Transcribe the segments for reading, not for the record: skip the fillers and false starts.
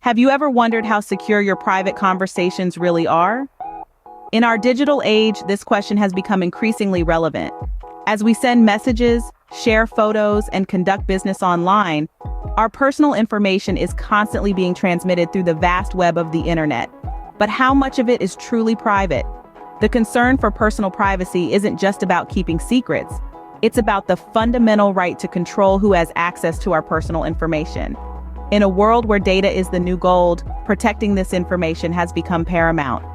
Have you ever wondered how secure your private conversations really are? In our digital age, this question has become increasingly relevant. As we send messages, share photos, and conduct business online, our personal information is constantly being transmitted through the vast web of the internet. But how much of it is truly private? The concern for personal privacy isn't just about keeping secrets. It's about the fundamental right to control who has access to our personal information. In a world where data is the new gold, protecting this information has become paramount.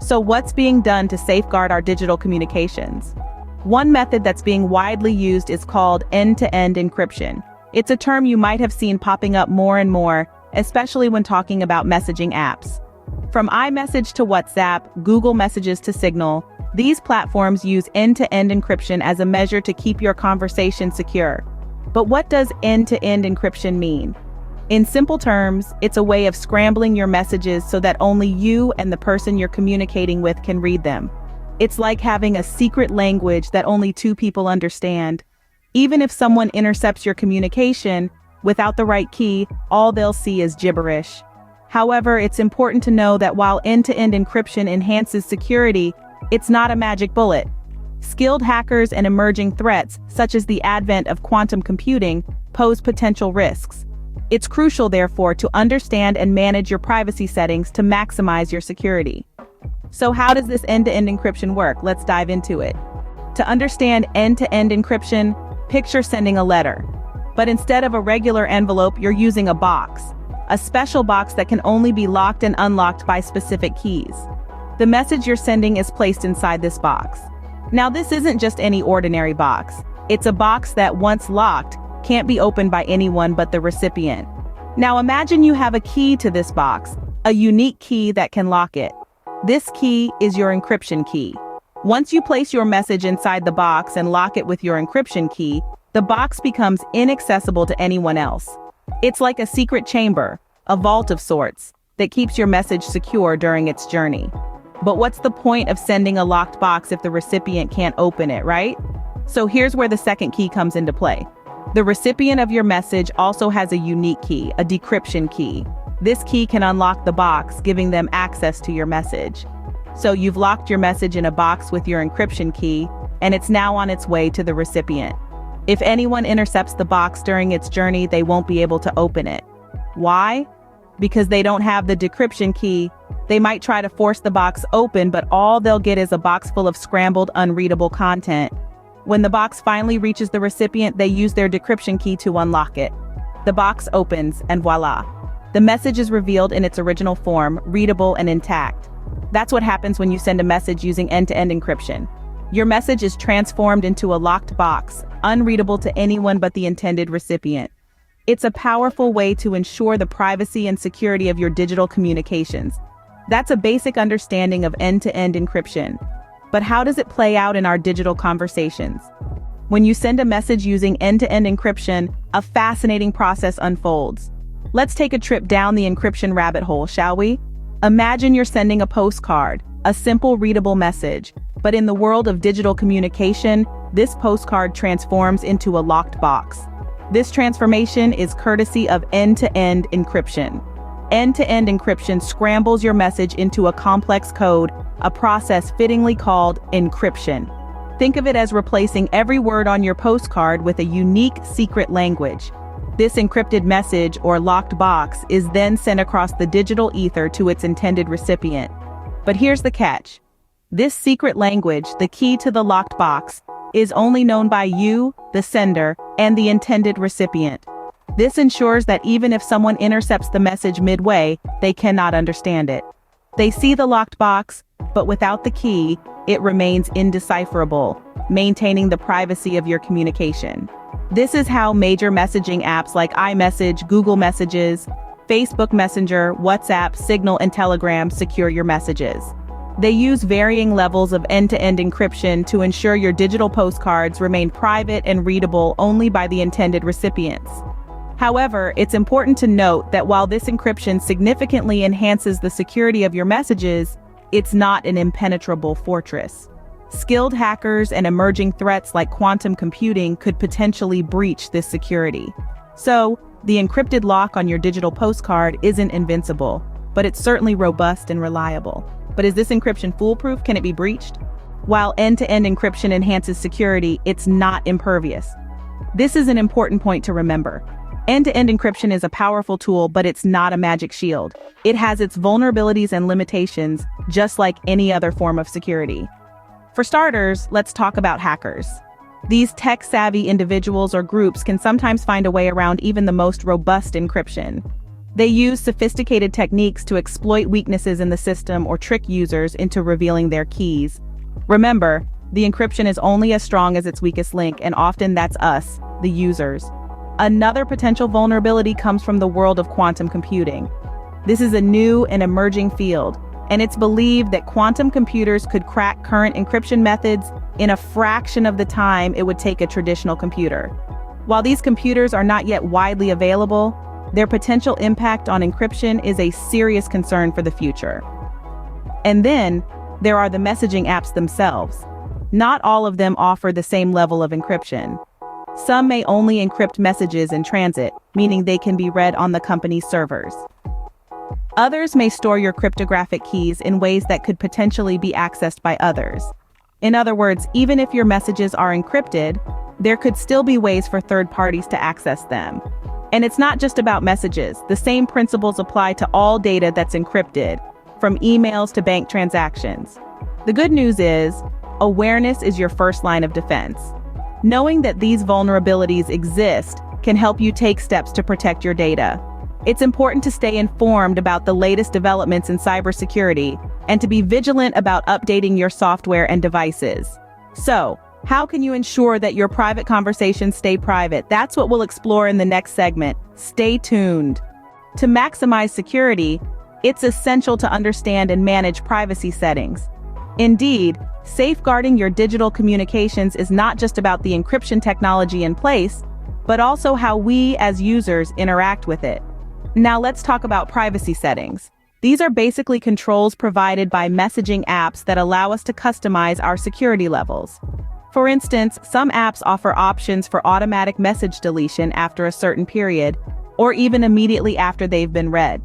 So what's being done to safeguard our digital communications? One method that's being widely used is called end-to-end encryption. It's a term you might have seen popping up more and more, especially when talking about messaging apps. From iMessage to WhatsApp, Google Messages to Signal, these platforms use end-to-end encryption as a measure to keep your conversation secure. But what does end-to-end encryption mean? In simple terms, it's a way of scrambling your messages so that only you and the person you're communicating with can read them. It's like having a secret language that only two people understand. Even if someone intercepts your communication, without the right key, all they'll see is gibberish. However, it's important to know that while end-to-end encryption enhances security, it's not a magic bullet. Skilled hackers and emerging threats, such as the advent of quantum computing, pose potential risks. It's crucial, therefore, to understand and manage your privacy settings to maximize your security. So how does this end-to-end encryption work? Let's dive into it. To understand end-to-end encryption, picture sending a letter. But instead of a regular envelope, you're using a box. A special box that can only be locked and unlocked by specific keys. The message you're sending is placed inside this box. Now, this isn't just any ordinary box. It's a box that, once locked, can't be opened by anyone but the recipient. Now imagine you have a key to this box, a unique key that can lock it. This key is your encryption key. Once you place your message inside the box and lock it with your encryption key, the box becomes inaccessible to anyone else. It's like a secret chamber, a vault of sorts, that keeps your message secure during its journey. But what's the point of sending a locked box if the recipient can't open it, right? So here's where the second key comes into play. The recipient of your message also has a unique key, a decryption key. This key can unlock the box, giving them access to your message. So you've locked your message in a box with your encryption key, and it's now on its way to the recipient. If anyone intercepts the box during its journey, they won't be able to open it. Why? Because they don't have the decryption key. They might try to force the box open, but all they'll get is a box full of scrambled, unreadable content. When the box finally reaches the recipient, they use their decryption key to unlock it. The box opens, and voila! The message is revealed in its original form, readable and intact. That's what happens when you send a message using end-to-end encryption. Your message is transformed into a locked box, unreadable to anyone but the intended recipient. It's a powerful way to ensure the privacy and security of your digital communications. That's a basic understanding of end-to-end encryption. But how does it play out in our digital conversations? When you send a message using end-to-end encryption, a fascinating process unfolds. Let's take a trip down the encryption rabbit hole, shall we? Imagine you're sending a postcard, a simple readable message. But in the world of digital communication, this postcard transforms into a locked box. This transformation is courtesy of end-to-end encryption. End-to-end encryption scrambles your message into a complex code, a process fittingly called encryption. Think of it as replacing every word on your postcard with a unique secret language. This encrypted message or locked box is then sent across the digital ether to its intended recipient. But here's the catch. This secret language, the key to the locked box, is only known by you, the sender, and the intended recipient. This ensures that even if someone intercepts the message midway, they cannot understand it. They see the locked box, but without the key, it remains indecipherable, maintaining the privacy of your communication. This is how major messaging apps like iMessage, Google Messages, Facebook Messenger, WhatsApp, Signal, and Telegram secure your messages. They use varying levels of end-to-end encryption to ensure your digital postcards remain private and readable only by the intended recipients. However, it's important to note that while this encryption significantly enhances the security of your messages, it's not an impenetrable fortress. Skilled hackers and emerging threats like quantum computing could potentially breach this security. So, The encrypted lock on your digital postcard isn't invincible, but it's certainly robust and reliable. But is this encryption foolproof? Can it be breached? While end-to-end encryption enhances security, it's not impervious. This is an important point to remember. End-to-end encryption is a powerful tool, but it's not a magic shield. It has its vulnerabilities and limitations, just like any other form of security. For starters, let's talk about hackers. These tech-savvy individuals or groups can sometimes find a way around even the most robust encryption. They use sophisticated techniques to exploit weaknesses in the system or trick users into revealing their keys. Remember, the encryption is only as strong as its weakest link, and often that's us, the users. Another potential vulnerability comes from the world of quantum computing. This is a new and emerging field, and it's believed that quantum computers could crack current encryption methods in a fraction of the time it would take a traditional computer. While these computers are not yet widely available, their potential impact on encryption is a serious concern for the future. And then, there are the messaging apps themselves. Not all of them offer the same level of encryption. Some may only encrypt messages in transit, meaning they can be read on the company's servers. Others may store your cryptographic keys in ways that could potentially be accessed by others. In other words, even if your messages are encrypted, there could still be ways for third parties to access them. And it's not just about messages. The same principles apply to all data that's encrypted, from emails to bank transactions. The good news is, awareness is your first line of defense. Knowing that these vulnerabilities exist can help you take steps to protect your data. It's important to stay informed about the latest developments in cybersecurity and to be vigilant about updating your software and devices. So, how can you ensure that your private conversations stay private? That's what we'll explore in the next segment. Stay tuned. To maximize security, it's essential to understand and manage privacy settings. Indeed, safeguarding your digital communications is not just about the encryption technology in place, but also how we as users interact with it. Now let's talk about privacy settings. These are basically controls provided by messaging apps that allow us to customize our security levels. For instance, some apps offer options for automatic message deletion after a certain period, or even immediately after they've been read.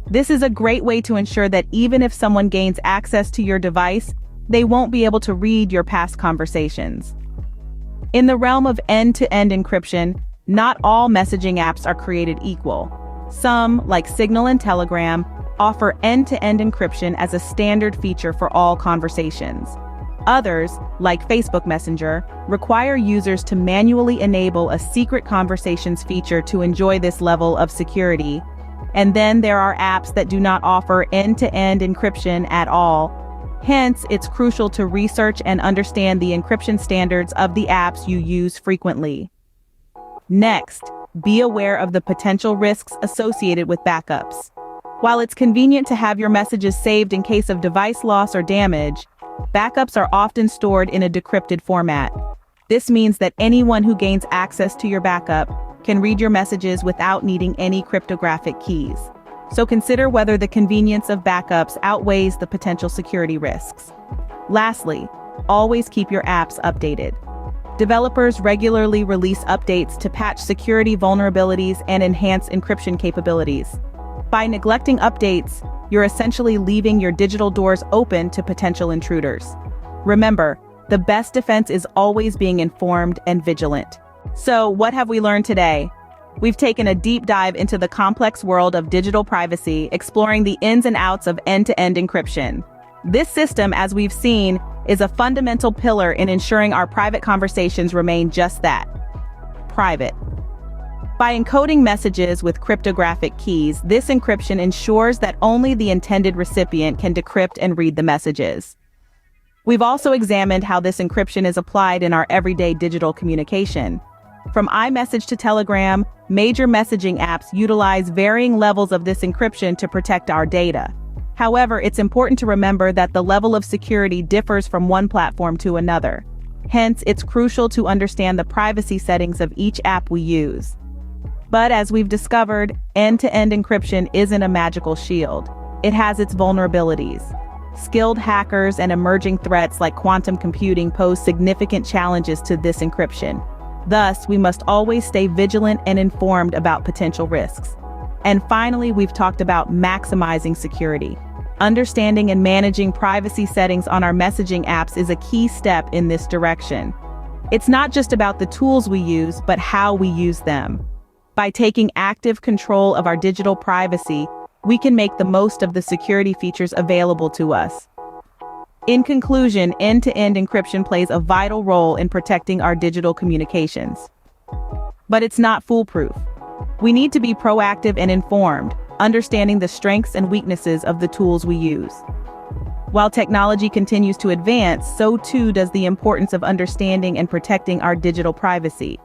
This is a great way to ensure that even if someone gains access to your device, they won't be able to read your past conversations. In the realm of end-to-end encryption, not all messaging apps are created equal. Some, like Signal and Telegram, offer end-to-end encryption as a standard feature for all conversations. Others, like Facebook Messenger, require users to manually enable a secret conversations feature to enjoy this level of security. And then there are apps that do not offer end-to-end encryption at all. Hence, it's crucial to research and understand the encryption standards of the apps you use frequently. Next, be aware of the potential risks associated with backups. While it's convenient to have your messages saved in case of device loss or damage, backups are often stored in a decrypted format. This means that anyone who gains access to your backup can read your messages without needing any cryptographic keys. So consider whether the convenience of backups outweighs the potential security risks. Lastly, always keep your apps updated. Developers regularly release updates to patch security vulnerabilities and enhance encryption capabilities. By neglecting updates, you're essentially leaving your digital doors open to potential intruders. Remember, the best defense is always being informed and vigilant. So, what have we learned today? We've taken a deep dive into the complex world of digital privacy, exploring the ins and outs of end-to-end encryption. This system, as we've seen, is a fundamental pillar in ensuring our private conversations remain just that, private. By encoding messages with cryptographic keys, this encryption ensures that only the intended recipient can decrypt and read the messages. We've also examined how this encryption is applied in our everyday digital communication. From iMessage to Telegram, major messaging apps utilize varying levels of this encryption to protect our data. However, it's important to remember that the level of security differs from one platform to another. Hence, it's crucial to understand the privacy settings of each app we use. But as we've discovered, end-to-end encryption isn't a magical shield. It has its vulnerabilities. Skilled hackers and emerging threats like quantum computing pose significant challenges to this encryption. Thus, we must always stay vigilant and informed about potential risks. And finally, we've talked about maximizing security. Understanding and managing privacy settings on our messaging apps is a key step in this direction. It's not just about the tools we use, but how we use them. By taking active control of our digital privacy, we can make the most of the security features available to us. In conclusion, end-to-end encryption plays a vital role in protecting our digital communications. But it's not foolproof. We need to be proactive and informed, understanding the strengths and weaknesses of the tools we use. While technology continues to advance, so too does the importance of understanding and protecting our digital privacy.